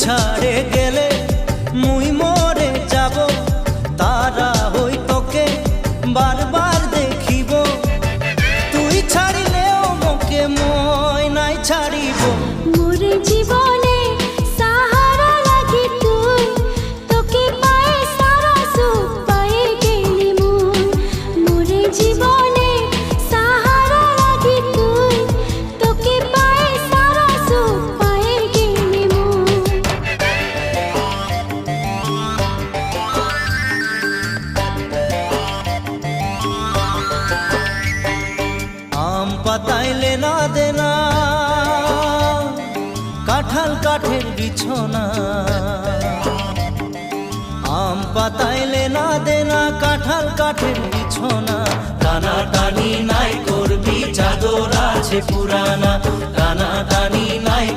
ছাড়ে গেলে মুই মরে যাব, তারা হই তোকে বারবার দেখিব। তুই ছাড়িলেও মোকে মই নাই ছাড়িব। মোর জীবনে সাহারা লাগি তুই, তোকে পায়ে সারা সুখ পায়ে গেলি মুই। মোর জীবনে সাহারা লাগি তুই, তোকে পায়ে সারা সুখ পায়ে গেলি মুই। আম পাতাইলে না দেনা, কাঁঠাল কাঠের বিছনা। আম পাতাইলে না দেনা, কাঁঠাল কাঠের বিছনা। টানা টানি নাই করবি, চাদর আছে পুরানা। টানা টানি নাই